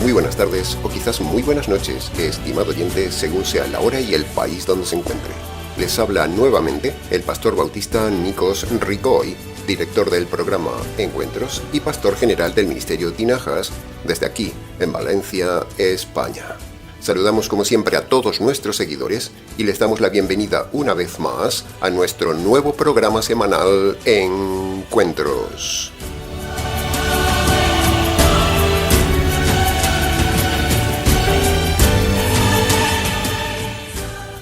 Muy buenas tardes o quizás muy buenas noches, estimado oyente, según sea la hora y el país donde se encuentre. Les habla nuevamente el pastor bautista Nikos Ricoy, director del programa Encuentros y pastor general del Ministerio Tinajas, desde aquí, en Valencia, España. Saludamos como siempre a todos nuestros seguidores y les damos la bienvenida una vez más a nuestro nuevo programa semanal Encuentros.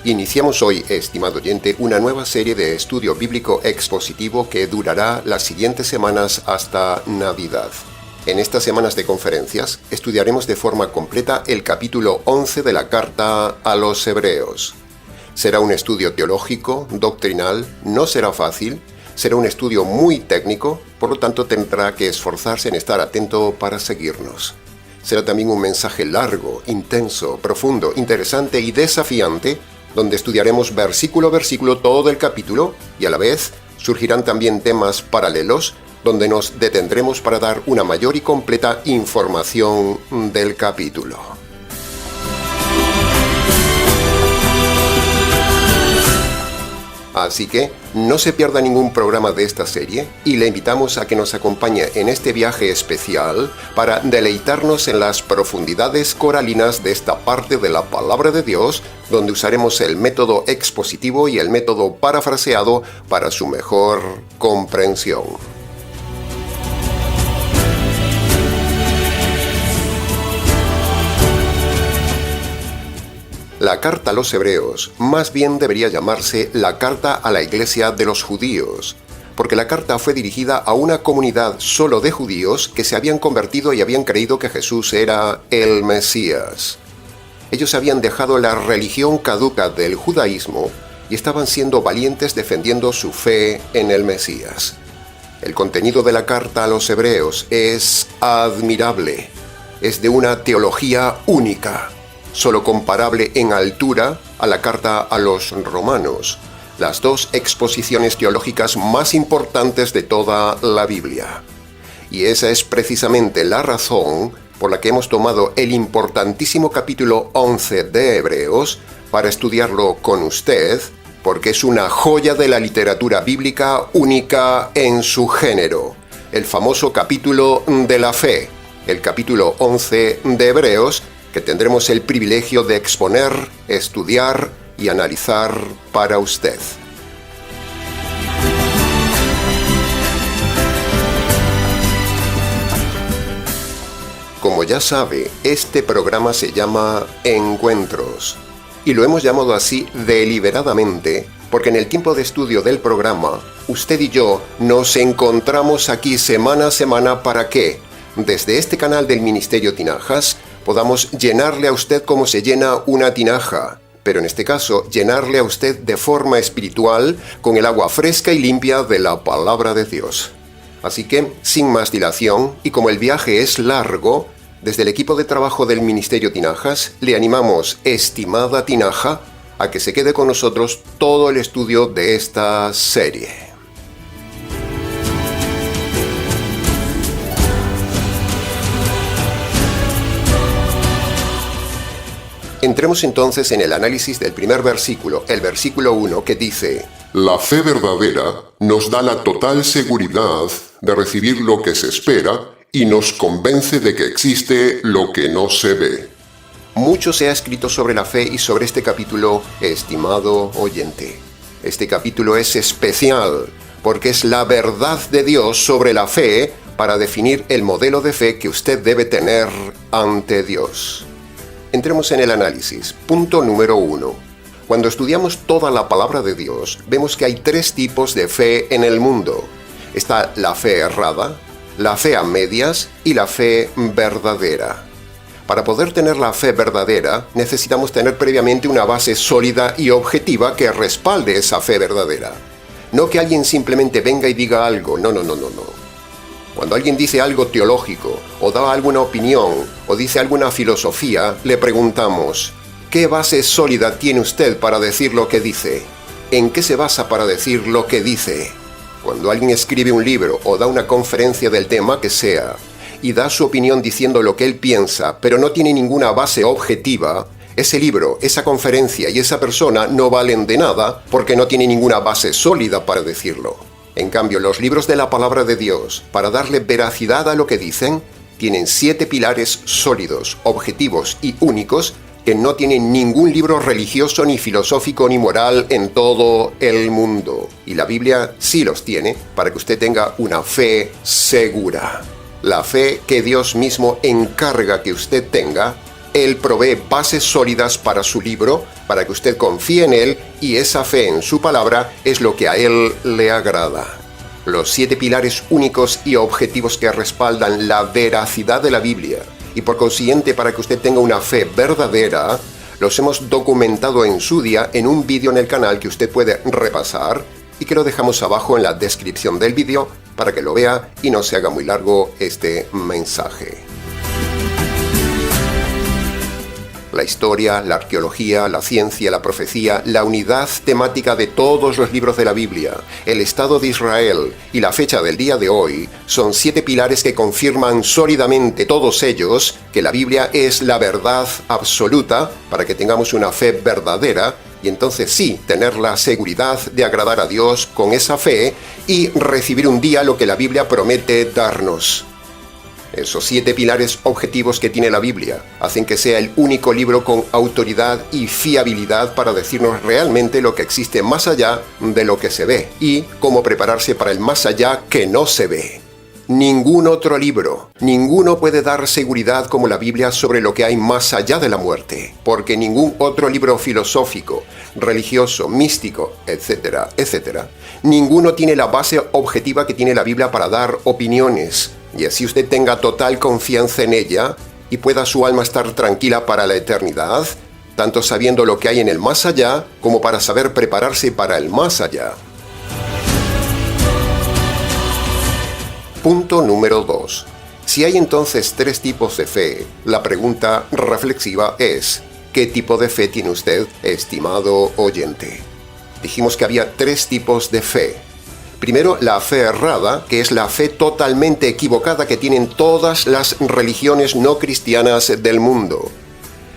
Iniciamos hoy, estimado oyente, una nueva serie de estudio bíblico expositivo que durará las siguientes semanas hasta Navidad. En estas semanas de conferencias estudiaremos de forma completa el capítulo 11 de la carta a los Hebreos. Será un estudio teológico, doctrinal, no será fácil, será un estudio muy técnico, por lo tanto tendrá que esforzarse en estar atento para seguirnos. Será también un mensaje largo, intenso, profundo, interesante y desafiante, donde estudiaremos versículo a versículo todo el capítulo y a la vez surgirán también temas paralelos donde nos detendremos para dar una mayor y completa información del capítulo. Así que no se pierda ningún programa de esta serie y le invitamos a que nos acompañe en este viaje especial para deleitarnos en las profundidades coralinas de esta parte de la palabra de Dios, donde usaremos el método expositivo y el método parafraseado para su mejor comprensión. La carta a los Hebreos más bien debería llamarse la carta a la iglesia de los judíos, porque la carta fue dirigida a una comunidad solo de judíos que se habían convertido y habían creído que Jesús era el Mesías. Ellos habían dejado la religión caduca del judaísmo y estaban siendo valientes defendiendo su fe en el Mesías. El contenido de la carta a los Hebreos es admirable, es de una teología única, solo comparable en altura a la carta a los romanos, las dos exposiciones teológicas más importantes de toda la Biblia. Y esa es precisamente la razón por la que hemos tomado el importantísimo capítulo 11 de Hebreos para estudiarlo con usted, porque es una joya de la literatura bíblica única en su género, el famoso capítulo de la fe, el capítulo 11 de Hebreos, que tendremos el privilegio de exponer, estudiar y analizar para usted. Como ya sabe, este programa se llama Encuentros, y lo hemos llamado así deliberadamente porque en el tiempo de estudio del programa, usted y yo nos encontramos aquí semana a semana para que, desde este canal del Ministerio Tinajas, podamos llenarle a usted como se llena una tinaja, pero en este caso llenarle a usted de forma espiritual con el agua fresca y limpia de la palabra de Dios. Así que, sin más dilación, y como el viaje es largo, desde el equipo de trabajo del Ministerio Tinajas le animamos, estimada tinaja, a que se quede con nosotros todo el estudio de esta serie. Entremos entonces en el análisis del primer versículo, el versículo 1, que dice: La fe verdadera nos da la total seguridad de recibir lo que se espera y nos convence de que existe lo que no se ve. Mucho se ha escrito sobre la fe y sobre este capítulo, estimado oyente. Este capítulo es especial porque es la verdad de Dios sobre la fe para definir el modelo de fe que usted debe tener ante Dios. Entremos en el análisis. Punto número 1. Cuando estudiamos toda la palabra de Dios, vemos que hay tres tipos de fe en el mundo. Está la fe errada, la fe a medias y la fe verdadera. Para poder tener la fe verdadera, necesitamos tener previamente una base sólida y objetiva que respalde esa fe verdadera. No que alguien simplemente venga y diga algo, no. Cuando alguien dice algo teológico, o da alguna opinión, o dice alguna filosofía, le preguntamos, ¿qué base sólida tiene usted para decir lo que dice? ¿En qué se basa para decir lo que dice? Cuando alguien escribe un libro o da una conferencia del tema que sea, y da su opinión diciendo lo que él piensa, pero no tiene ninguna base objetiva, ese libro, esa conferencia y esa persona no valen de nada porque no tiene ninguna base sólida para decirlo. En cambio, los libros de la palabra de Dios, para darle veracidad a lo que dicen, tienen 7 pilares sólidos, objetivos y únicos que no tienen ningún libro religioso, ni filosófico, ni moral en todo el mundo. Y la Biblia sí los tiene para que usted tenga una fe segura. La fe que Dios mismo encarga que usted tenga. Él provee bases sólidas para su libro, para que usted confíe en él, y esa fe en su palabra es lo que a él le agrada. Los 7 pilares únicos y objetivos que respaldan la veracidad de la Biblia, y por consiguiente para que usted tenga una fe verdadera, los hemos documentado en su día en un vídeo en el canal que usted puede repasar y que lo dejamos abajo en la descripción del vídeo para que lo vea y no se haga muy largo este mensaje. La historia, la arqueología, la ciencia, la profecía, la unidad temática de todos los libros de la Biblia, el Estado de Israel y la fecha del día de hoy son 7 pilares que confirman sólidamente todos ellos que la Biblia es la verdad absoluta para que tengamos una fe verdadera y entonces sí tener la seguridad de agradar a Dios con esa fe y recibir un día lo que la Biblia promete darnos. Esos 7 pilares objetivos que tiene la Biblia hacen que sea el único libro con autoridad y fiabilidad para decirnos realmente lo que existe más allá de lo que se ve y cómo prepararse para el más allá que no se ve. Ningún otro libro, ninguno puede dar seguridad como la Biblia sobre lo que hay más allá de la muerte, porque ningún otro libro filosófico, religioso, místico, etcétera, etcétera, ninguno tiene la base objetiva que tiene la Biblia para dar opiniones, y así usted tenga total confianza en ella y pueda su alma estar tranquila para la eternidad, tanto sabiendo lo que hay en el más allá como para saber prepararse para el más allá. Punto número 2. Si hay entonces 3 tipos de fe, la pregunta reflexiva es: ¿qué tipo de fe tiene usted, estimado oyente? Dijimos que había 3 tipos de fe. Primero, la fe errada, que es la fe totalmente equivocada que tienen todas las religiones no cristianas del mundo.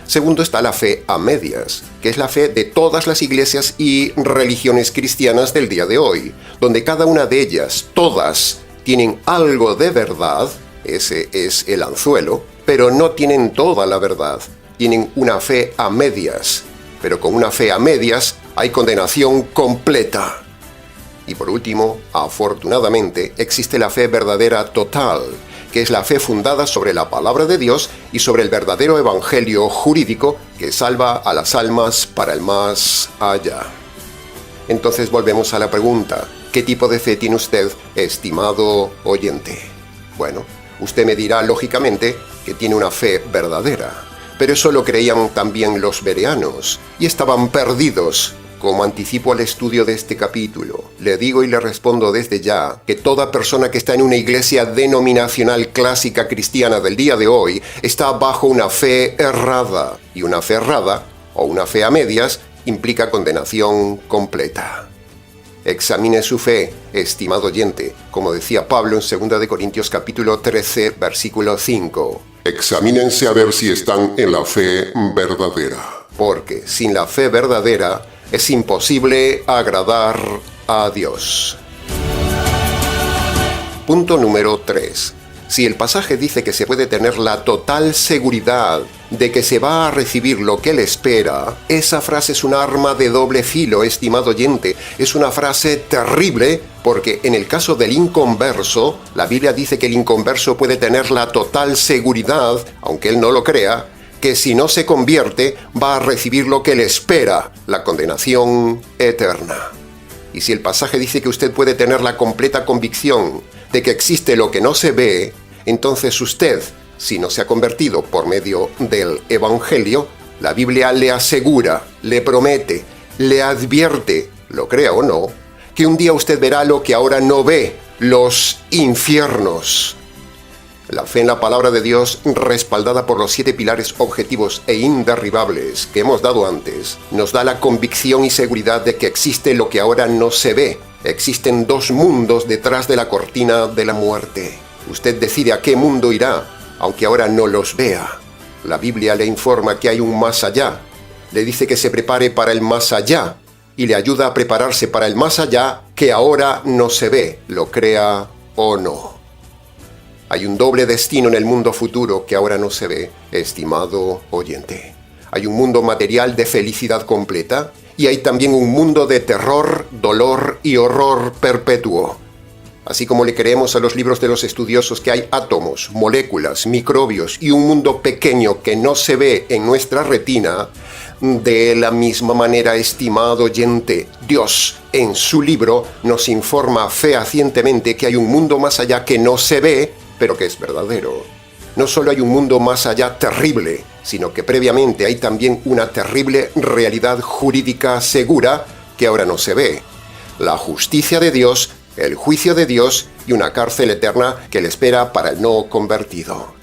Segundo está la fe a medias, que es la fe de todas las iglesias y religiones cristianas del día de hoy, donde cada una de ellas, todas, tienen algo de verdad, ese es el anzuelo, pero no tienen toda la verdad, tienen una fe a medias, pero con una fe a medias hay condenación completa. Y por último, afortunadamente, existe la fe verdadera total, que es la fe fundada sobre la palabra de Dios y sobre el verdadero evangelio jurídico que salva a las almas para el más allá. Entonces volvemos a la pregunta: ¿qué tipo de fe tiene usted, estimado oyente? Bueno, usted me dirá lógicamente que tiene una fe verdadera, pero eso lo creían también los bereanos y estaban perdidos. Como anticipo al estudio de este capítulo, le digo y le respondo desde ya que toda persona que está en una iglesia denominacional clásica cristiana del día de hoy está bajo una fe errada, y una fe errada, o una fe a medias, implica condenación completa. Examine su fe, estimado oyente, como decía Pablo en 2 de Corintios capítulo 13, versículo 5. Examínense a ver si están en la fe verdadera. Porque sin la fe verdadera es imposible agradar a Dios. Punto número 3. Si el pasaje dice que se puede tener la total seguridad de que se va a recibir lo que él espera, esa frase es un arma de doble filo, estimado oyente. Es una frase terrible porque en el caso del inconverso, la Biblia dice que el inconverso puede tener la total seguridad, aunque él no lo crea, que si no se convierte va a recibir lo que le espera, la condenación eterna. Y si el pasaje dice que usted puede tener la completa convicción de que existe lo que no se ve, entonces usted, si no se ha convertido por medio del Evangelio, la Biblia le asegura, le promete, le advierte, lo crea o no, que un día usted verá lo que ahora no ve, los infiernos. La fe en la palabra de Dios, respaldada por los 7 pilares objetivos e inderribables que hemos dado antes, nos da la convicción y seguridad de que existe lo que ahora no se ve. Existen 2 mundos detrás de la cortina de la muerte. Usted decide a qué mundo irá, aunque ahora no los vea. La Biblia le informa que hay un más allá. Le dice que se prepare para el más allá y le ayuda a prepararse para el más allá que ahora no se ve, lo crea o no. Hay un doble destino en el mundo futuro que ahora no se ve, estimado oyente. Hay un mundo material de felicidad completa y hay también un mundo de terror, dolor y horror perpetuo. Así como le creemos a los libros de los estudiosos que hay átomos, moléculas, microbios y un mundo pequeño que no se ve en nuestra retina, de la misma manera, estimado oyente, Dios en su libro nos informa fehacientemente que hay un mundo más allá que no se ve, pero que es verdadero. No solo hay un mundo más allá terrible, sino que previamente hay también una terrible realidad jurídica segura que ahora no se ve. La justicia de Dios, el juicio de Dios y una cárcel eterna que le espera para el no convertido.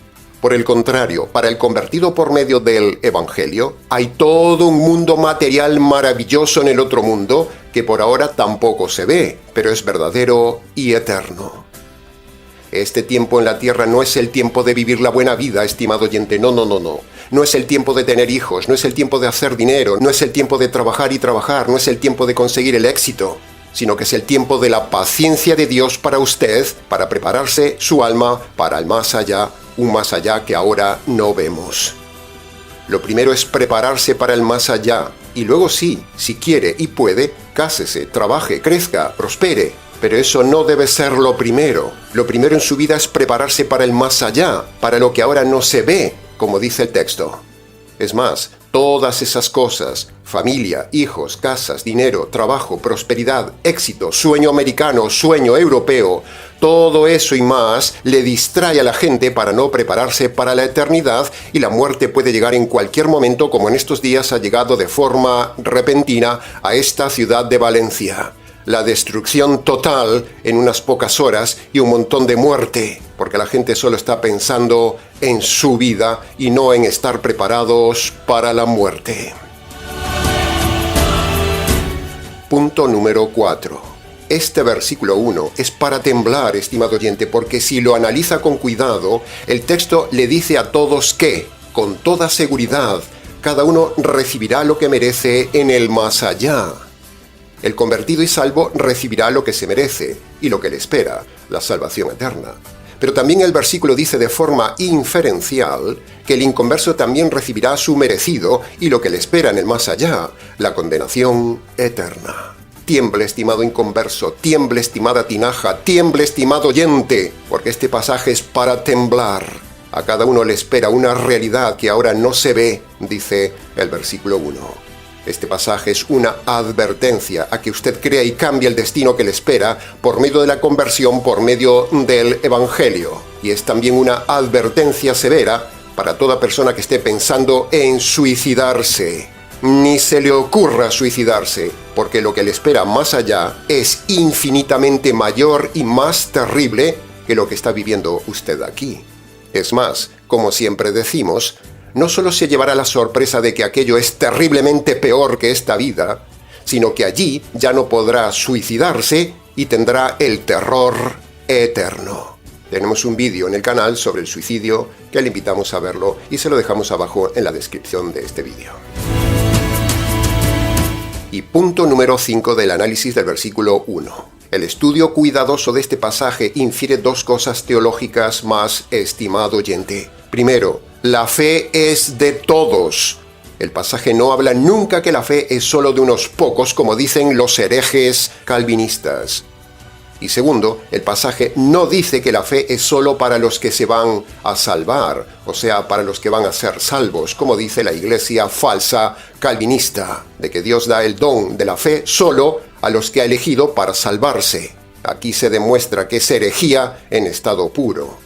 Por el contrario, para el convertido por medio del Evangelio, hay todo un mundo material maravilloso en el otro mundo que por ahora tampoco se ve, pero es verdadero y eterno. Este tiempo en la tierra no es el tiempo de vivir la buena vida, estimado oyente, no. No es el tiempo de tener hijos, no es el tiempo de hacer dinero, no es el tiempo de trabajar y trabajar, no es el tiempo de conseguir el éxito, sino que es el tiempo de la paciencia de Dios para usted, para prepararse su alma para el más allá, un más allá que ahora no vemos. Lo primero es prepararse para el más allá, y luego sí, si quiere y puede, cásese, trabaje, crezca, prospere. Pero eso no debe ser lo primero. Lo primero en su vida es prepararse para el más allá, para lo que ahora no se ve, como dice el texto. Es más, todas esas cosas, familia, hijos, casas, dinero, trabajo, prosperidad, éxito, sueño americano, sueño europeo, todo eso y más le distrae a la gente para no prepararse para la eternidad, y la muerte puede llegar en cualquier momento, como en estos días ha llegado de forma repentina a esta ciudad de Valencia. La destrucción total en unas pocas horas y un montón de muerte, porque la gente solo está pensando en su vida y no en estar preparados para la muerte. Punto número 4. Este versículo 1 es para temblar, estimado oyente, porque si lo analiza con cuidado, el texto le dice a todos que, con toda seguridad, cada uno recibirá lo que merece en el más allá. El convertido y salvo recibirá lo que se merece y lo que le espera, la salvación eterna. Pero también el versículo dice de forma inferencial que el inconverso también recibirá su merecido y lo que le espera en el más allá, la condenación eterna. Tiemble, estimado inconverso, tiemble, estimada tinaja, tiemble, estimado oyente, porque este pasaje es para temblar. A cada uno le espera una realidad que ahora no se ve, dice el versículo 1. Este pasaje es una advertencia a que usted crea y cambie el destino que le espera por medio de la conversión, por medio del Evangelio. Y es también una advertencia severa para toda persona que esté pensando en suicidarse. Ni se le ocurra suicidarse, porque lo que le espera más allá es infinitamente mayor y más terrible que lo que está viviendo usted aquí. Es más, como siempre decimos, no solo se llevará la sorpresa de que aquello es terriblemente peor que esta vida, sino que allí ya no podrá suicidarse y tendrá el terror eterno. Tenemos un vídeo en el canal sobre el suicidio que le invitamos a verlo y se lo dejamos abajo en la descripción de este vídeo. Y punto número 5 del análisis del versículo 1. El estudio cuidadoso de este pasaje infiere dos cosas teológicas más, estimado oyente. Primero, la fe es de todos. El pasaje no habla nunca que la fe es solo de unos pocos, como dicen los herejes calvinistas. Y segundo, el pasaje no dice que la fe es solo para los que se van a salvar, o sea, para los que van a ser salvos, como dice la iglesia falsa calvinista, de que Dios da el don de la fe solo a los que ha elegido para salvarse. Aquí se demuestra que es herejía en estado puro.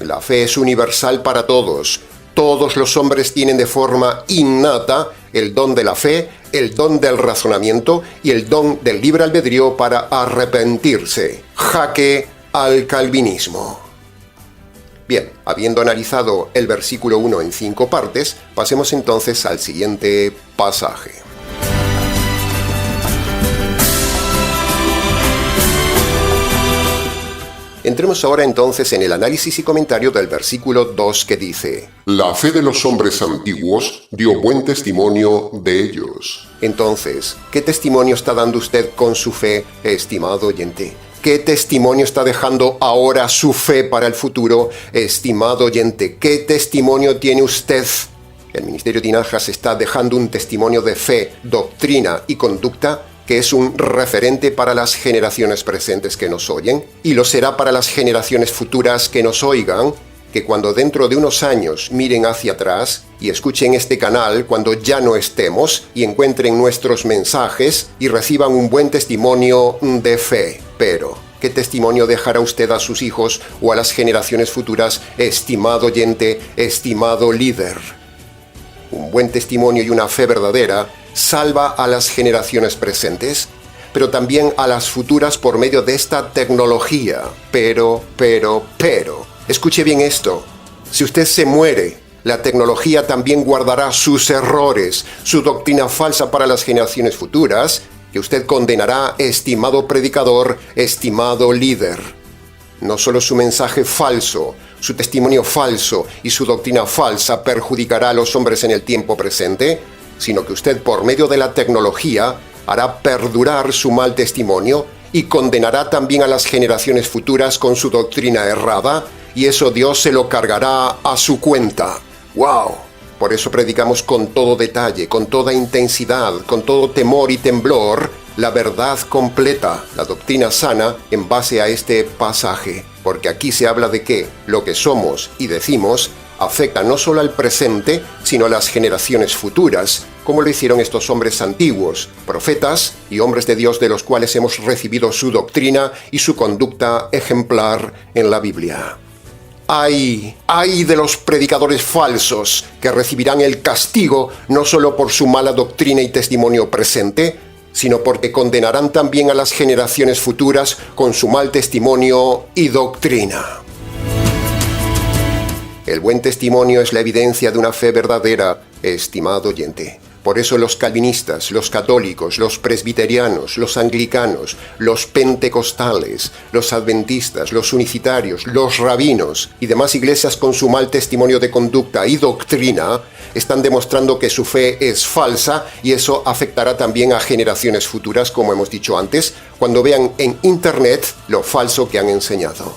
La fe es universal para todos. Todos los hombres tienen de forma innata el don de la fe, el don del razonamiento y el don del libre albedrío para arrepentirse. Jaque al calvinismo. Bien, habiendo analizado el versículo 1 en 5 partes, pasemos entonces al siguiente pasaje. Entremos ahora entonces en el análisis y comentario del versículo 2 que dice: La fe de los hombres antiguos dio buen testimonio de ellos. Entonces, ¿qué testimonio está dando usted con su fe, estimado oyente? ¿Qué testimonio está dejando ahora su fe para el futuro, estimado oyente? ¿Qué testimonio tiene usted? El Ministerio Tinajas está dejando un testimonio de fe, doctrina y conducta que es un referente para las generaciones presentes que nos oyen, y lo será para las generaciones futuras que nos oigan, que cuando dentro de unos años miren hacia atrás y escuchen este canal cuando ya no estemos y encuentren nuestros mensajes y reciban un buen testimonio de fe. Pero, ¿qué testimonio dejará usted a sus hijos o a las generaciones futuras, estimado oyente, estimado líder? Un buen testimonio y una fe verdadera salva a las generaciones presentes, pero también a las futuras por medio de esta tecnología. Pero, escuche bien esto. Si usted se muere, la tecnología también guardará sus errores, su doctrina falsa para las generaciones futuras, que usted condenará, estimado predicador, estimado líder. No solo su mensaje falso, su testimonio falso y su doctrina falsa perjudicará a los hombres en el tiempo presente, sino que usted por medio de la tecnología hará perdurar su mal testimonio y condenará también a las generaciones futuras con su doctrina errada, y eso Dios se lo cargará a su cuenta. ¡Wow! Por eso predicamos con todo detalle, con toda intensidad, con todo temor y temblor, la verdad completa, la doctrina sana en base a este pasaje. Porque aquí se habla de que lo que somos y decimos afecta no solo al presente, sino a las generaciones futuras, como lo hicieron estos hombres antiguos, profetas y hombres de Dios de los cuales hemos recibido su doctrina y su conducta ejemplar en la Biblia. ¡Ay de los predicadores falsos que recibirán el castigo no solo por su mala doctrina y testimonio presente, sino porque condenarán también a las generaciones futuras con su mal testimonio y doctrina! El buen testimonio es la evidencia de una fe verdadera, estimado oyente. Por eso los calvinistas, los católicos, los presbiterianos, los anglicanos, los pentecostales, los adventistas, los unitarios, los rabinos y demás iglesias con su mal testimonio de conducta y doctrina están demostrando que su fe es falsa, y eso afectará también a generaciones futuras, como hemos dicho antes, cuando vean en internet lo falso que han enseñado.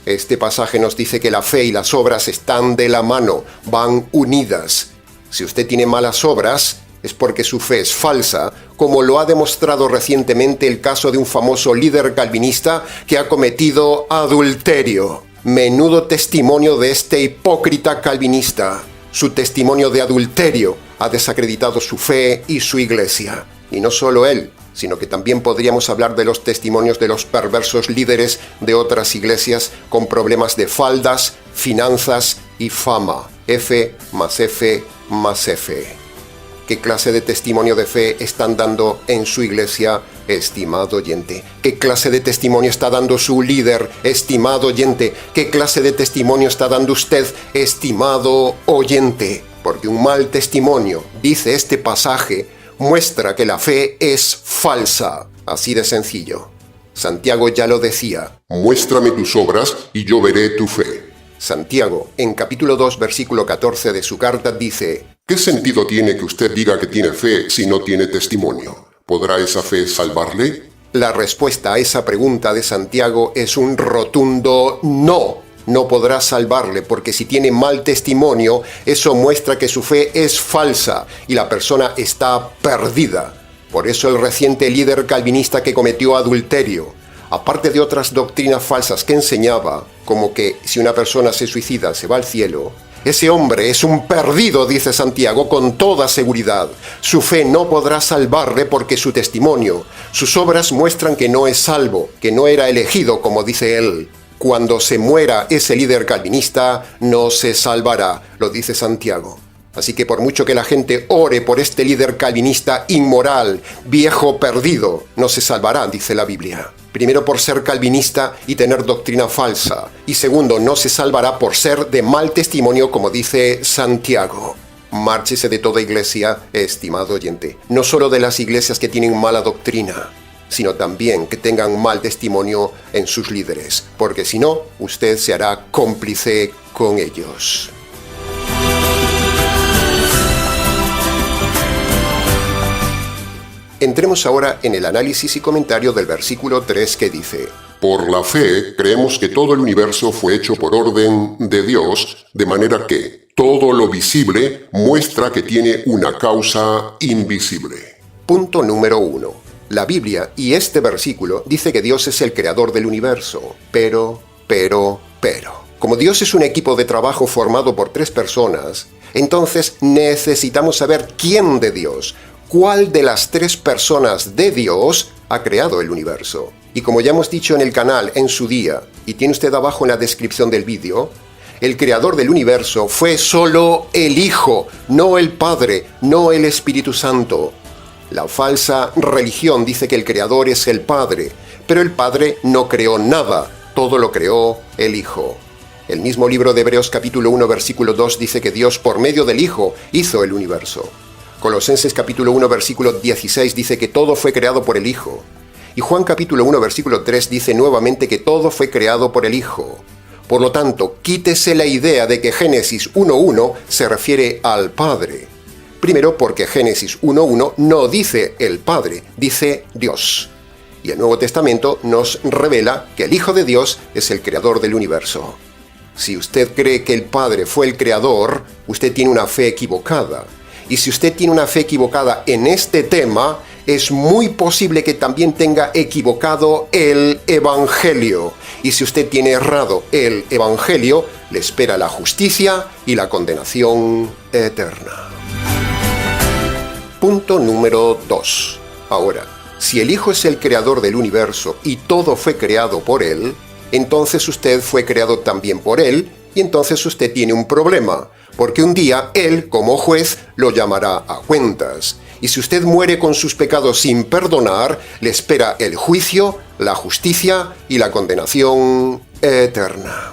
Este pasaje nos dice que la fe y las obras están de la mano, van unidas. Si usted tiene malas obras, es porque su fe es falsa, como lo ha demostrado recientemente el caso de un famoso líder calvinista que ha cometido adulterio. Menudo testimonio de este hipócrita calvinista. Su testimonio de adulterio ha desacreditado su fe y su iglesia. Y no solo él, sino que también podríamos hablar de los testimonios de los perversos líderes de otras iglesias con problemas de faldas, finanzas y fama. F más F más F. ¿Qué clase de testimonio de fe están dando en su iglesia, estimado oyente? ¿Qué clase de testimonio está dando su líder, estimado oyente? ¿Qué clase de testimonio está dando usted, estimado oyente? Porque un mal testimonio, dice este pasaje, muestra que la fe es falsa. Así de sencillo. Santiago ya lo decía. Muéstrame tus obras y yo veré tu fe. Santiago, en capítulo 2, versículo 14 de su carta, dice: ¿Qué sentido tiene que usted diga que tiene fe si no tiene testimonio? ¿Podrá esa fe salvarle? La respuesta a esa pregunta de Santiago es un rotundo no. No podrá salvarle, porque si tiene mal testimonio, eso muestra que su fe es falsa y la persona está perdida. Por eso el reciente líder calvinista que cometió adulterio, aparte de otras doctrinas falsas que enseñaba, como que si una persona se suicida se va al cielo, ese hombre es un perdido, dice Santiago, con toda seguridad. Su fe no podrá salvarle porque su testimonio, sus obras muestran que no es salvo, que no era elegido, como dice él. Cuando se muera ese líder calvinista, no se salvará, lo dice Santiago. Así que por mucho que la gente ore por este líder calvinista inmoral, viejo perdido, no se salvará, dice la Biblia. Primero, por ser calvinista y tener doctrina falsa. Y segundo, no se salvará por ser de mal testimonio, como dice Santiago. Márchese de toda iglesia, estimado oyente. No solo de las iglesias que tienen mala doctrina, sino también que tengan mal testimonio en sus líderes, porque si no, usted se hará cómplice con ellos. Entremos ahora en el análisis y comentario del versículo 3 que dice: Por la fe creemos que todo el universo fue hecho por orden de Dios, de manera que todo lo visible muestra que tiene una causa invisible. Punto número 1. La Biblia y este versículo dice que Dios es el creador del universo, pero. Como Dios es un equipo de trabajo formado por 3 personas, entonces necesitamos saber quién de Dios, cuál de las 3 personas de Dios ha creado el universo. Y como ya hemos dicho en el canal en su día, y tiene usted abajo en la descripción del vídeo, el creador del universo fue solo el Hijo, no el Padre, no el Espíritu Santo. La falsa religión dice que el creador es el Padre, pero el Padre no creó nada, todo lo creó el Hijo. El mismo libro de Hebreos capítulo 1 versículo 2 dice que Dios por medio del Hijo hizo el universo. Colosenses capítulo 1 versículo 16 dice que todo fue creado por el Hijo. Y Juan capítulo 1 versículo 3 dice nuevamente que todo fue creado por el Hijo. Por lo tanto, quítese la idea de que Génesis 1.1 se refiere al Padre. Primero porque Génesis 1.1 no dice el Padre, dice Dios. Y el Nuevo Testamento nos revela que el Hijo de Dios es el creador del universo. Si usted cree que el Padre fue el creador, usted tiene una fe equivocada. Y si usted tiene una fe equivocada en este tema, es muy posible que también tenga equivocado el Evangelio. Y si usted tiene errado el Evangelio, le espera la justicia y la condenación eterna. Punto número 2. Ahora, si el Hijo es el creador del universo y todo fue creado por Él, entonces usted fue creado también por Él, y entonces usted tiene un problema, porque un día Él, como juez, lo llamará a cuentas. Y si usted muere con sus pecados sin perdonar, le espera el juicio, la justicia y la condenación eterna.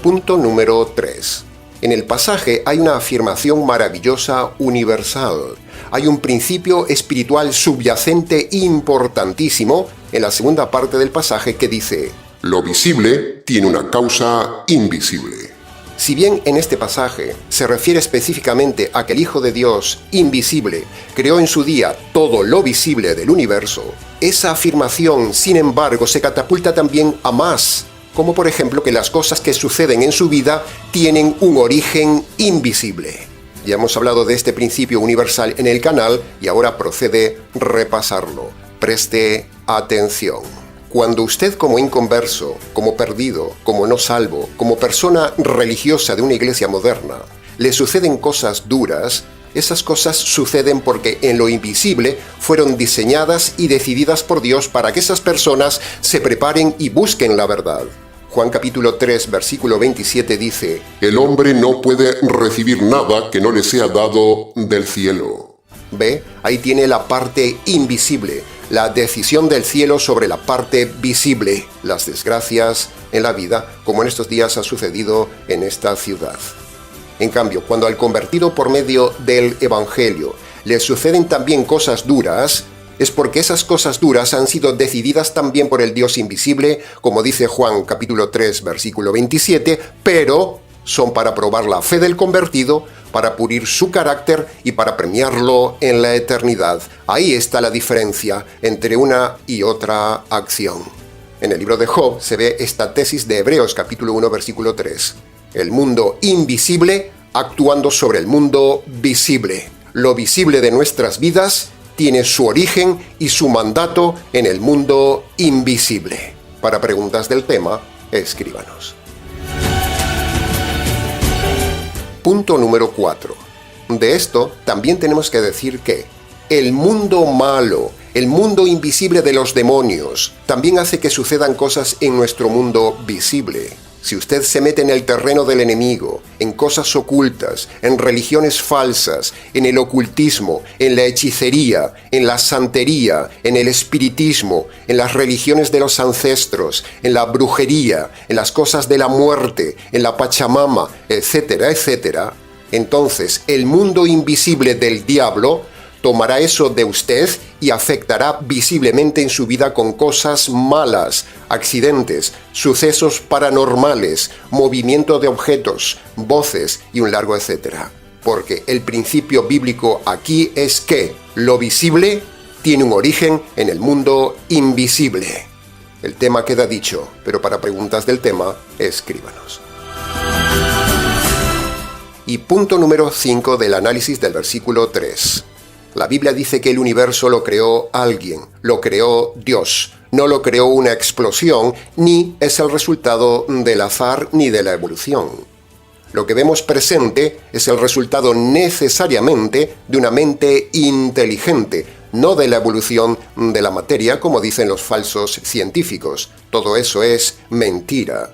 Punto número 3. En el pasaje hay una afirmación maravillosa universal. Hay un principio espiritual subyacente importantísimo en la segunda parte del pasaje que dice: Lo visible tiene una causa invisible. Si bien en este pasaje se refiere específicamente a que el Hijo de Dios, invisible, creó en su día todo lo visible del universo, esa afirmación, sin embargo, se catapulta también a más, como por ejemplo que las cosas que suceden en su vida tienen un origen invisible. Ya hemos hablado de este principio universal en el canal y ahora procede repasarlo. Preste atención. Cuando usted como inconverso, como perdido, como no salvo, como persona religiosa de una iglesia moderna, le suceden cosas duras, esas cosas suceden porque en lo invisible fueron diseñadas y decididas por Dios para que esas personas se preparen y busquen la verdad. Juan capítulo 3, versículo 27 dice: El hombre no puede recibir nada que no le sea dado del cielo. ¿Ve? Ahí tiene la parte invisible, la decisión del cielo sobre la parte visible, las desgracias en la vida, como en estos días ha sucedido en esta ciudad. En cambio, cuando al convertido por medio del Evangelio le suceden también cosas duras, es porque esas cosas duras han sido decididas también por el Dios invisible, como dice Juan capítulo 3, versículo 27, pero son para probar la fe del convertido, para pulir su carácter y para premiarlo en la eternidad. Ahí está la diferencia entre una y otra acción. En el libro de Job se ve esta tesis de Hebreos capítulo 1, versículo 3. El mundo invisible actuando sobre el mundo visible. Lo visible de nuestras vidas tiene su origen y su mandato en el mundo invisible. Para preguntas del tema, escríbanos. Punto número 4. De esto también tenemos que decir que el mundo malo, el mundo invisible de los demonios, también hace que sucedan cosas en nuestro mundo visible. Si usted se mete en el terreno del enemigo, en cosas ocultas, en religiones falsas, en el ocultismo, en la hechicería, en la santería, en el espiritismo, en las religiones de los ancestros, en la brujería, en las cosas de la muerte, en la Pachamama, etcétera, etcétera, entonces el mundo invisible del diablo tomará eso de usted y afectará visiblemente en su vida con cosas malas, accidentes, sucesos paranormales, movimiento de objetos, voces y un largo etcétera. Porque el principio bíblico aquí es que lo visible tiene un origen en el mundo invisible. El tema queda dicho, pero para preguntas del tema, escríbanos. Y punto número 5 del análisis del versículo 3. La Biblia dice que el universo lo creó alguien, lo creó Dios. No lo creó una explosión, ni es el resultado del azar ni de la evolución. Lo que vemos presente es el resultado necesariamente de una mente inteligente, no de la evolución de la materia, como dicen los falsos científicos. Todo eso es mentira.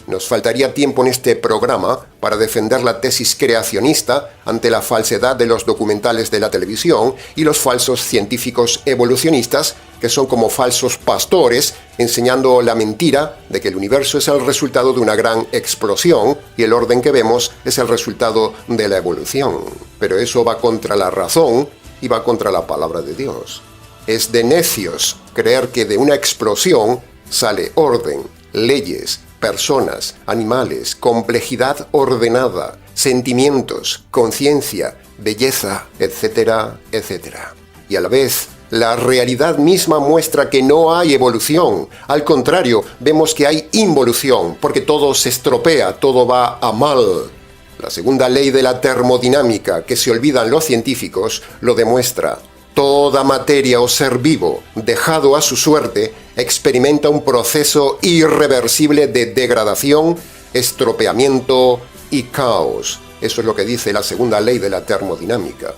Nos faltaría tiempo en este programa para defender la tesis creacionista ante la falsedad de los documentales de la televisión y los falsos científicos evolucionistas, que son como falsos pastores enseñando la mentira de que el universo es el resultado de una gran explosión y el orden que vemos es el resultado de la evolución. Pero eso va contra la razón y va contra la palabra de Dios. Es de necios creer que de una explosión sale orden, leyes, personas, animales, complejidad ordenada, sentimientos, conciencia, belleza, etcétera, etcétera. Y a la vez, la realidad misma muestra que no hay evolución. Al contrario, vemos que hay involución, porque todo se estropea, todo va a mal. La segunda ley de la termodinámica, que se olvidan los científicos, lo demuestra. Toda materia o ser vivo, dejado a su suerte, experimenta un proceso irreversible de degradación, estropeamiento y caos. Eso es lo que dice la segunda ley de la termodinámica.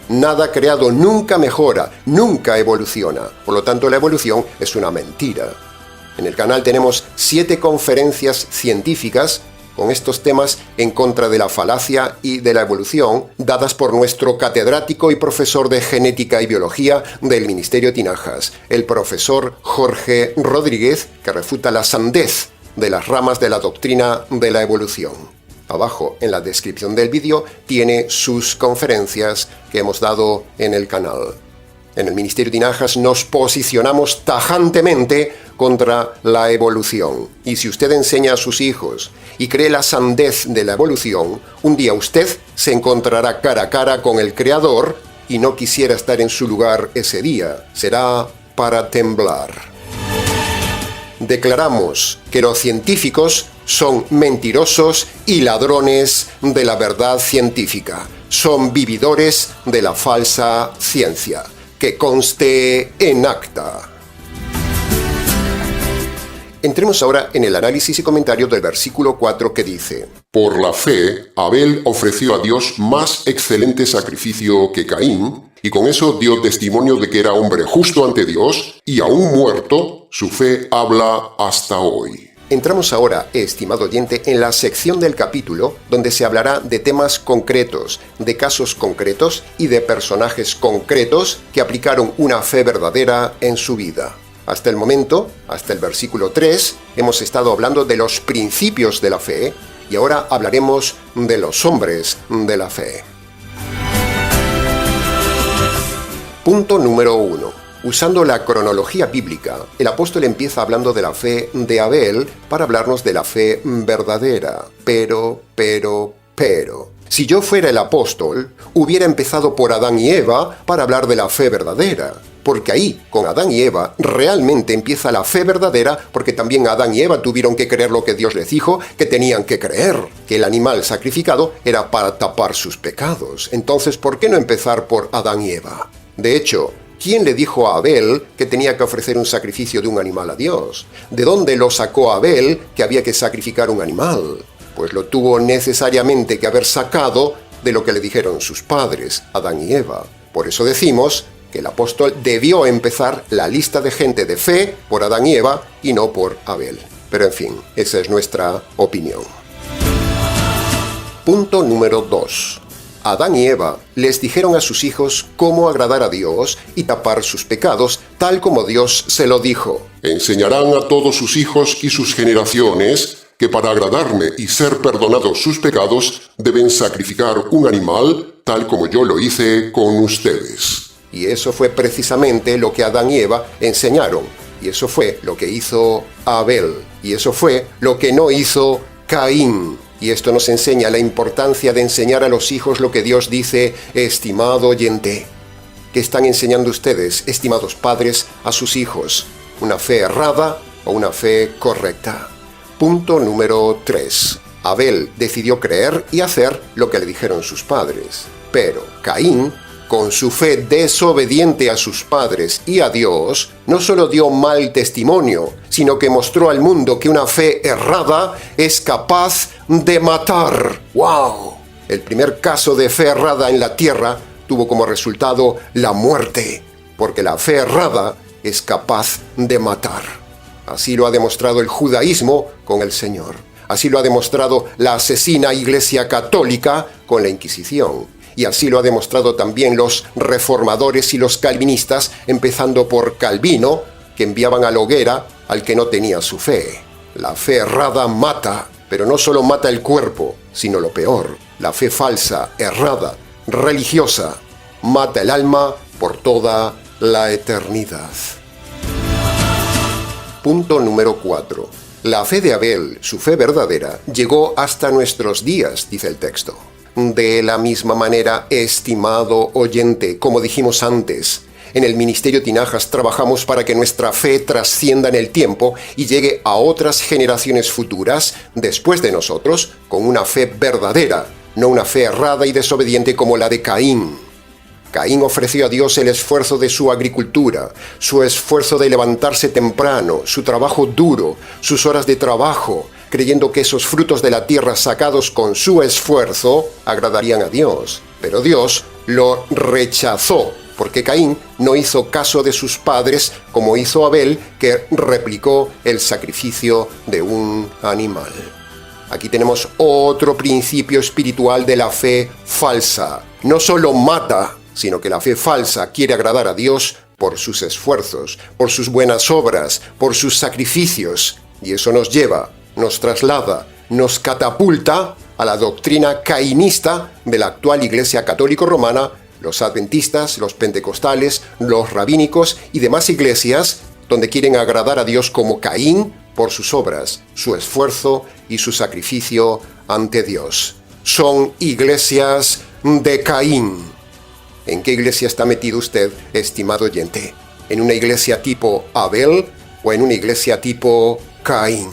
Nada creado nunca mejora, nunca evoluciona. Por lo tanto, la evolución es una mentira. En el canal tenemos 7 conferencias científicas con estos temas en contra de la falacia y de la evolución, dadas por nuestro catedrático y profesor de genética y biología del Ministerio Tinajas, el profesor Jorge Rodríguez, que refuta la sandez de las ramas de la doctrina de la evolución. Abajo, en la descripción del vídeo, tiene sus conferencias que hemos dado en el canal. En el Ministerio Tinajas nos posicionamos tajantemente contra la evolución. Y si usted enseña a sus hijos y cree la sandez de la evolución, un día usted se encontrará cara a cara con el Creador y no quisiera estar en su lugar ese día. Será para temblar. Declaramos que los científicos son mentirosos y ladrones de la verdad científica. Son vividores de la falsa ciencia. Que conste en acta. Entremos ahora en el análisis y comentario del versículo 4 que dice: Por la fe, Abel ofreció a Dios más excelente sacrificio que Caín, y con eso dio testimonio de que era hombre justo ante Dios, y aún muerto, su fe habla hasta hoy. Entramos ahora, estimado oyente, en la sección del capítulo donde se hablará de temas concretos, de casos concretos y de personajes concretos que aplicaron una fe verdadera en su vida. Hasta el momento, hasta el versículo 3, hemos estado hablando de los principios de la fe y ahora hablaremos de los hombres de la fe. Punto número 1. Usando la cronología bíblica, el apóstol empieza hablando de la fe de Abel para hablarnos de la fe verdadera. Pero, si yo fuera el apóstol, hubiera empezado por Adán y Eva para hablar de la fe verdadera. Porque ahí, con Adán y Eva, realmente empieza la fe verdadera, porque también Adán y Eva tuvieron que creer lo que Dios les dijo que tenían que creer, que el animal sacrificado era para tapar sus pecados. Entonces, ¿por qué no empezar por Adán y Eva? De hecho, ¿quién le dijo a Abel que tenía que ofrecer un sacrificio de un animal a Dios? ¿De dónde lo sacó Abel que había que sacrificar un animal? Pues lo tuvo necesariamente que haber sacado de lo que le dijeron sus padres, Adán y Eva. Por eso decimos que el apóstol debió empezar la lista de gente de fe por Adán y Eva y no por Abel. Pero en fin, esa es nuestra opinión. Punto número 2. Adán y Eva les dijeron a sus hijos cómo agradar a Dios y tapar sus pecados, tal como Dios se lo dijo. Enseñarán a todos sus hijos y sus generaciones que para agradarme y ser perdonados sus pecados deben sacrificar un animal tal como yo lo hice con ustedes. Y eso fue precisamente lo que Adán y Eva enseñaron. Y eso fue lo que hizo Abel. Y eso fue lo que no hizo Caín. Y esto nos enseña la importancia de enseñar a los hijos lo que Dios dice, estimado oyente. ¿Qué están enseñando ustedes, estimados padres, a sus hijos? ¿Una fe errada o una fe correcta? Punto número 3. Abel decidió creer y hacer lo que le dijeron sus padres. Pero Caín, con su fe desobediente a sus padres y a Dios, no solo dio mal testimonio, sino que mostró al mundo que una fe errada es capaz de matar. ¡Wow! El primer caso de fe errada en la tierra tuvo como resultado la muerte, porque la fe errada es capaz de matar. Así lo ha demostrado el judaísmo con el Señor. Así lo ha demostrado la asesina Iglesia Católica con la Inquisición. Y así lo ha demostrado también los reformadores y los calvinistas, empezando por Calvino, que enviaban a la hoguera al que no tenía su fe. La fe errada mata, pero no solo mata el cuerpo, sino lo peor. La fe falsa, errada, religiosa, mata el alma por toda la eternidad. Punto número 4. La fe de Abel, su fe verdadera, llegó hasta nuestros días, dice el texto. De la misma manera, estimado oyente, como dijimos antes, en el Ministerio Tinajas trabajamos para que nuestra fe trascienda en el tiempo y llegue a otras generaciones futuras, después de nosotros, con una fe verdadera, no una fe errada y desobediente como la de Caín. Caín ofreció a Dios el esfuerzo de su agricultura, su esfuerzo de levantarse temprano, su trabajo duro, sus horas de trabajo, creyendo que esos frutos de la tierra sacados con su esfuerzo agradarían a Dios. Pero Dios lo rechazó, porque Caín no hizo caso de sus padres como hizo Abel, que replicó el sacrificio de un animal. Aquí tenemos otro principio espiritual de la fe falsa. No solo mata, sino que la fe falsa quiere agradar a Dios por sus esfuerzos, por sus buenas obras, por sus sacrificios. Y eso nos lleva, nos traslada, nos catapulta a la doctrina cainista de la actual Iglesia Católica Romana, los adventistas, los pentecostales, los rabínicos y demás iglesias, donde quieren agradar a Dios como Caín por sus obras, su esfuerzo y su sacrificio ante Dios. Son iglesias de Caín. ¿En qué iglesia está metido usted, estimado oyente? ¿En una iglesia tipo Abel o en una iglesia tipo Caín?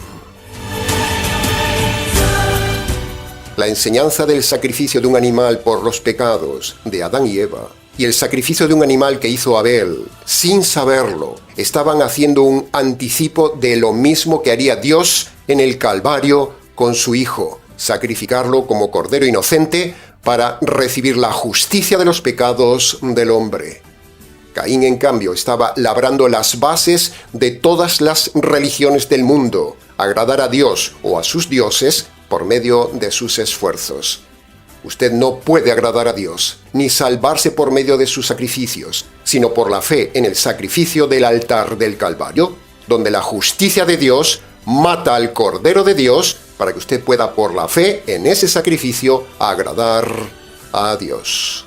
La enseñanza del sacrificio de un animal por los pecados de Adán y Eva y el sacrificio de un animal que hizo Abel, sin saberlo, estaban haciendo un anticipo de lo mismo que haría Dios en el Calvario con su Hijo, sacrificarlo como cordero inocente para recibir la justicia de los pecados del hombre. Caín, en cambio, estaba labrando las bases de todas las religiones del mundo, agradar a Dios o a sus dioses por medio de sus esfuerzos. Usted no puede agradar a Dios, ni salvarse por medio de sus sacrificios, sino por la fe en el sacrificio del altar del Calvario, donde la justicia de Dios mata al Cordero de Dios para que usted pueda, por la fe en ese sacrificio, agradar a Dios.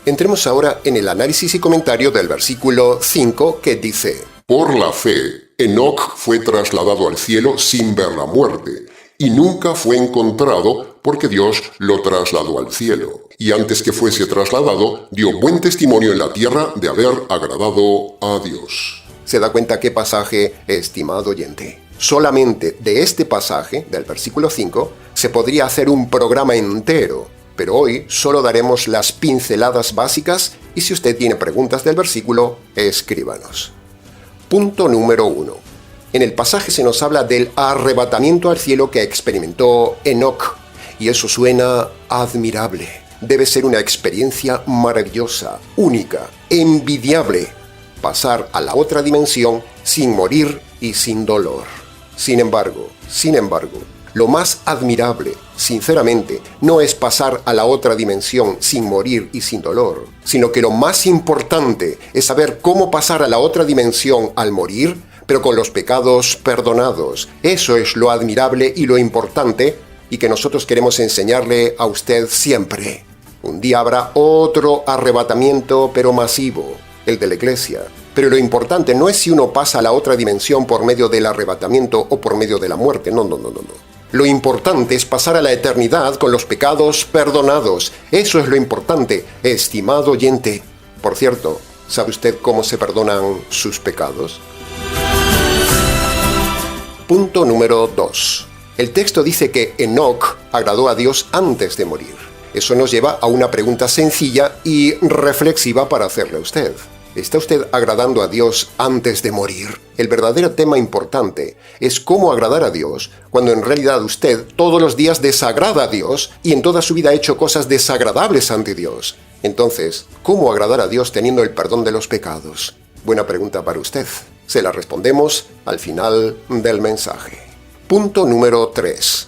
Entremos ahora en el análisis y comentario del versículo 5 que dice: Por la fe, Enoc fue trasladado al cielo sin ver la muerte, y nunca fue encontrado porque Dios lo trasladó al cielo. Y antes que fuese trasladado, dio buen testimonio en la tierra de haber agradado a Dios. ¿Se da cuenta qué pasaje, estimado oyente? Solamente de este pasaje, del versículo 5, se podría hacer un programa entero, pero hoy solo daremos las pinceladas básicas y si usted tiene preguntas del versículo, escríbanos. Punto número 1. En el pasaje se nos habla del arrebatamiento al cielo que experimentó Enoc, y eso suena admirable. Debe ser una experiencia maravillosa, única, envidiable, pasar a la otra dimensión sin morir y sin dolor. Sin embargo, Lo más admirable, sinceramente, no es pasar a la otra dimensión sin morir y sin dolor, sino que lo más importante es saber cómo pasar a la otra dimensión al morir, pero con los pecados perdonados. Eso es lo admirable y lo importante, y que nosotros queremos enseñarle a usted siempre. Un día habrá otro arrebatamiento, pero masivo, el de la iglesia. Pero lo importante no es si uno pasa a la otra dimensión por medio del arrebatamiento o por medio de la muerte. No. Lo importante es pasar a la eternidad con los pecados perdonados. Eso es lo importante, estimado oyente. Por cierto, ¿sabe usted cómo se perdonan sus pecados? Punto número 2. El texto dice que Enoc agradó a Dios antes de morir. Eso nos lleva a una pregunta sencilla y reflexiva para hacerle a usted. ¿Está usted agradando a Dios antes de morir? El verdadero tema importante es cómo agradar a Dios cuando en realidad usted todos los días desagrada a Dios y en toda su vida ha hecho cosas desagradables ante Dios. Entonces, ¿cómo agradar a Dios teniendo el perdón de los pecados? Buena pregunta para usted. Se la respondemos al final del mensaje. Punto número 3.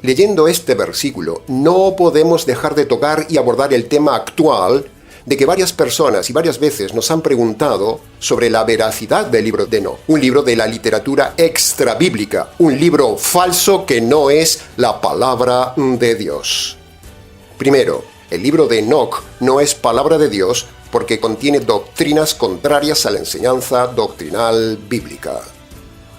Leyendo este versículo, no podemos dejar de tocar y abordar el tema actual de que varias personas y varias veces nos han preguntado sobre la veracidad del libro de Enoc, un libro de la literatura extrabíblica, un libro falso que no es la palabra de Dios. Primero, el libro de Enoc no es palabra de Dios porque contiene doctrinas contrarias a la enseñanza doctrinal bíblica.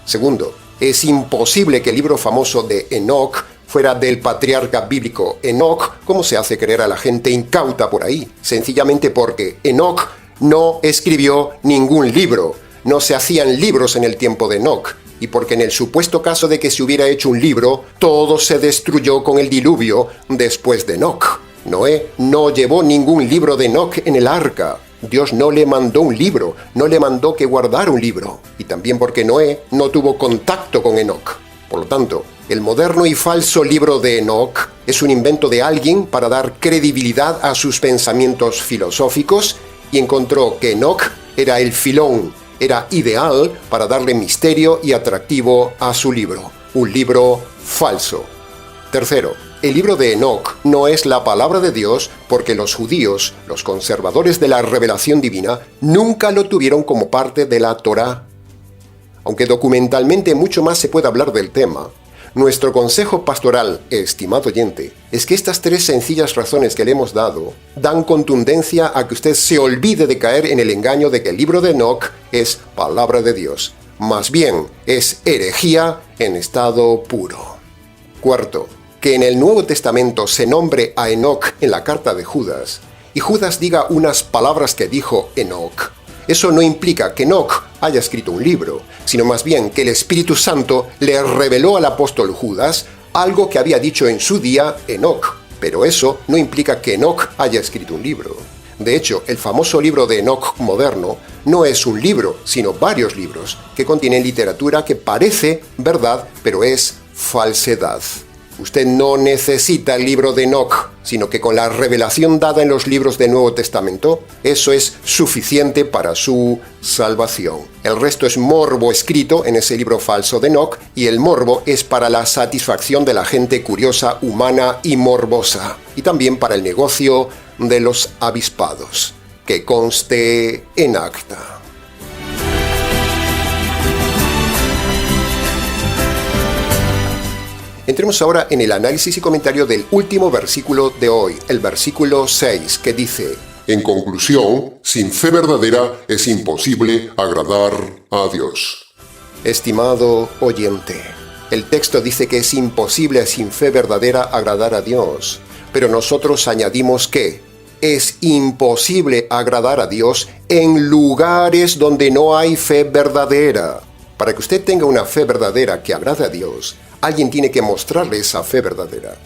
Segundo, es imposible que el libro famoso de Enoc fuera del patriarca bíblico Enoc, como se hace creer a la gente incauta por ahí, sencillamente porque Enoc no escribió ningún libro, no se hacían libros en el tiempo de Enoc, y porque en el supuesto caso de que se hubiera hecho un libro, todo se destruyó con el diluvio después de Enoc. Noé no llevó ningún libro de Enoc en el arca. Dios no le mandó un libro, no le mandó que guardara un libro, y también porque Noé no tuvo contacto con Enoc. Por lo tanto, el moderno y falso libro de Enoc es un invento de alguien para dar credibilidad a sus pensamientos filosóficos y encontró que Enoc era el filón, era ideal para darle misterio y atractivo a su libro, un libro falso. Tercero, el libro de Enoc no es la palabra de Dios porque los judíos, los conservadores de la revelación divina, nunca lo tuvieron como parte de la Torá. Aunque documentalmente mucho más se puede hablar del tema, nuestro consejo pastoral, estimado oyente, es que estas 3 sencillas razones que le hemos dado dan contundencia a que usted se olvide de caer en el engaño de que el libro de Enoc es palabra de Dios. Más bien, es herejía en estado puro. Cuarto, que en el Nuevo Testamento se nombre a Enoc en la carta de Judas, y Judas diga unas palabras que dijo Enoc. Eso no implica que Enoc haya escrito un libro, sino más bien que el Espíritu Santo le reveló al apóstol Judas algo que había dicho en su día Enoc, pero eso no implica que Enoc haya escrito un libro. De hecho, el famoso libro de Enoc moderno no es un libro, sino varios libros, que contienen literatura que parece verdad, pero es falsedad. Usted no necesita el libro de Enoc, sino que con la revelación dada en los libros del Nuevo Testamento, eso es suficiente para su salvación. El resto es morbo escrito en ese libro falso de Enoc, y el morbo es para la satisfacción de la gente curiosa, humana y morbosa, y también para el negocio de los avispados. Que conste en acta. Entremos ahora en el análisis y comentario del último versículo de hoy, el versículo 6, que dice: En conclusión, sin fe verdadera es imposible agradar a Dios. Estimado oyente, el texto dice que es imposible sin fe verdadera agradar a Dios, pero nosotros añadimos que es imposible agradar a Dios en lugares donde no hay fe verdadera. Para que usted tenga una fe verdadera que agrade a Dios, alguien tiene que mostrarle esa fe verdadera.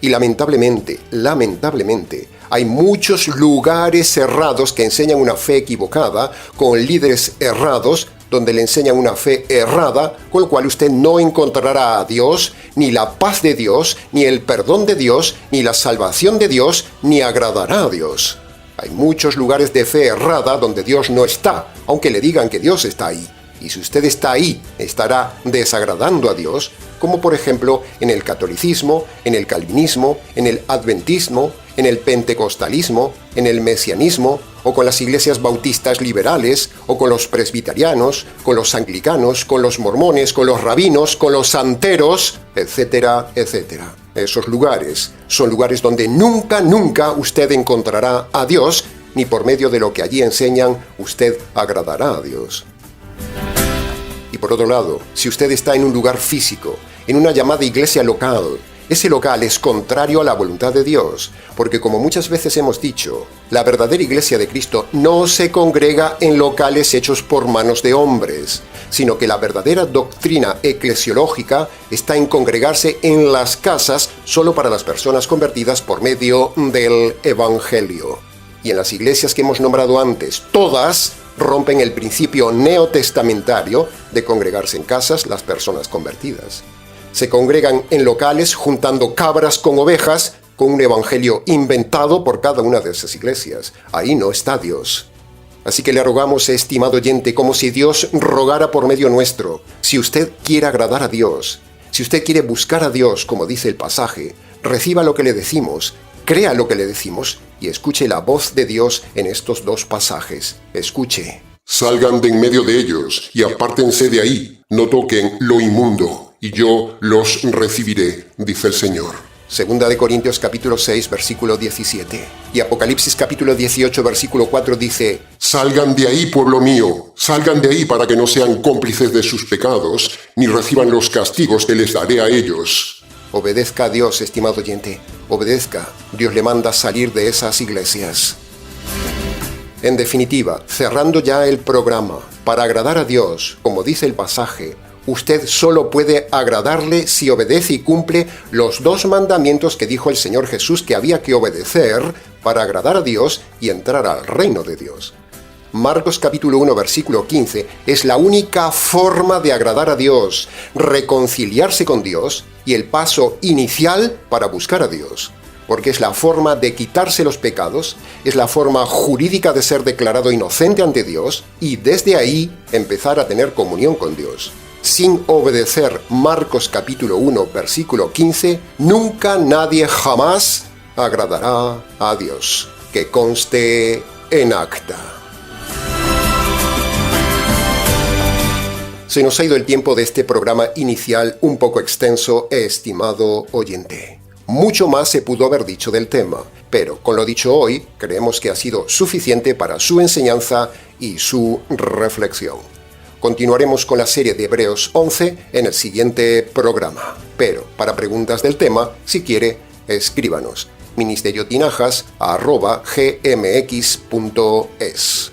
Y lamentablemente, hay muchos lugares cerrados que enseñan una fe equivocada, con líderes errados, donde le enseñan una fe errada, con lo cual usted no encontrará a Dios, ni la paz de Dios, ni el perdón de Dios, ni la salvación de Dios, ni agradará a Dios. Hay muchos lugares de fe errada donde Dios no está, aunque le digan que Dios está ahí. Y si usted está ahí, estará desagradando a Dios, como por ejemplo en el catolicismo, en el calvinismo, en el adventismo, en el pentecostalismo, en el mesianismo, o con las iglesias bautistas liberales, o con los presbiterianos, con los anglicanos, con los mormones, con los rabinos, con los santeros, etcétera, etcétera. Esos lugares son lugares donde nunca usted encontrará a Dios, ni por medio de lo que allí enseñan usted agradará a Dios. Y por otro lado, si usted está en un lugar físico, en una llamada iglesia local, ese local es contrario a la voluntad de Dios, porque como muchas veces hemos dicho, la verdadera iglesia de Cristo no se congrega en locales hechos por manos de hombres, sino que la verdadera doctrina eclesiológica está en congregarse en las casas solo para las personas convertidas por medio del Evangelio. Y en las iglesias que hemos nombrado antes, todas rompen el principio neotestamentario de congregarse en casas las personas convertidas. Se congregan en locales juntando cabras con ovejas, con un evangelio inventado por cada una de esas iglesias. Ahí no está Dios. Así que le rogamos, estimado oyente, como si Dios rogara por medio nuestro. Si usted quiere agradar a Dios, si usted quiere buscar a Dios, como dice el pasaje, reciba lo que le decimos, crea lo que le decimos y escuche la voz de Dios en estos dos pasajes. Escuche. Salgan de en medio de ellos y apártense de ahí, no toquen lo inmundo, y yo los recibiré, dice el Señor. Segunda de Corintios capítulo 6, versículo 17. Y Apocalipsis capítulo 18, versículo 4 dice: Salgan de ahí, pueblo mío, salgan de ahí para que no sean cómplices de sus pecados, ni reciban los castigos que les daré a ellos. Obedezca a Dios, estimado oyente, obedezca. Dios le manda salir de esas iglesias. En definitiva, cerrando ya el programa, para agradar a Dios, como dice el pasaje, usted solo puede agradarle si obedece y cumple los dos mandamientos que dijo el Señor Jesús que había que obedecer para agradar a Dios y entrar al reino de Dios. Marcos capítulo 1, versículo 15 es la única forma de agradar a Dios, reconciliarse con Dios y el paso inicial para buscar a Dios. Porque es la forma de quitarse los pecados, es la forma jurídica de ser declarado inocente ante Dios y desde ahí empezar a tener comunión con Dios. Sin obedecer Marcos capítulo 1, versículo 15, nunca nadie jamás agradará a Dios. Que conste en acta. Se nos ha ido el tiempo de este programa inicial un poco extenso, estimado oyente. Mucho más se pudo haber dicho del tema, pero con lo dicho hoy, creemos que ha sido suficiente para su enseñanza y su reflexión. Continuaremos con la serie de Hebreos 11 en el siguiente programa. Pero para preguntas del tema, si quiere, escríbanos ministeriotinajas@gmx.es.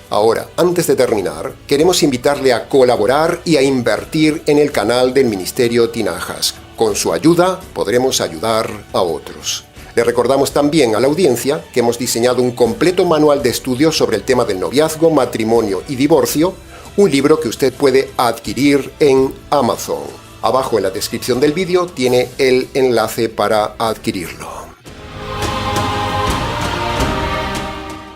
Ahora, antes de terminar, queremos invitarle a colaborar y a invertir en el canal del Ministerio Tinajas. Con su ayuda podremos ayudar a otros. Le recordamos también a la audiencia que hemos diseñado un completo manual de estudio sobre el tema del noviazgo, matrimonio y divorcio, un libro que usted puede adquirir en Amazon. Abajo en la descripción del vídeo tiene el enlace para adquirirlo.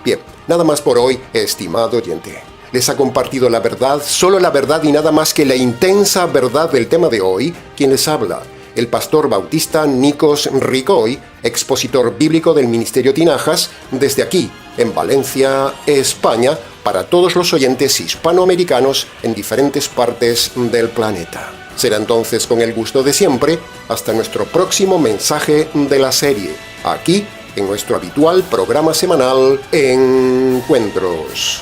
Bien, nada más por hoy, estimado oyente. Les ha compartido la verdad, solo la verdad y nada más que la intensa verdad del tema de hoy, quien les habla, el pastor bautista Nikos Ricoy, expositor bíblico del Ministerio Tinajas, desde aquí, en Valencia, España, para todos los oyentes hispanoamericanos en diferentes partes del planeta. Será entonces con el gusto de siempre, hasta nuestro próximo mensaje de la serie, aquí en nuestro habitual programa semanal Encuentros.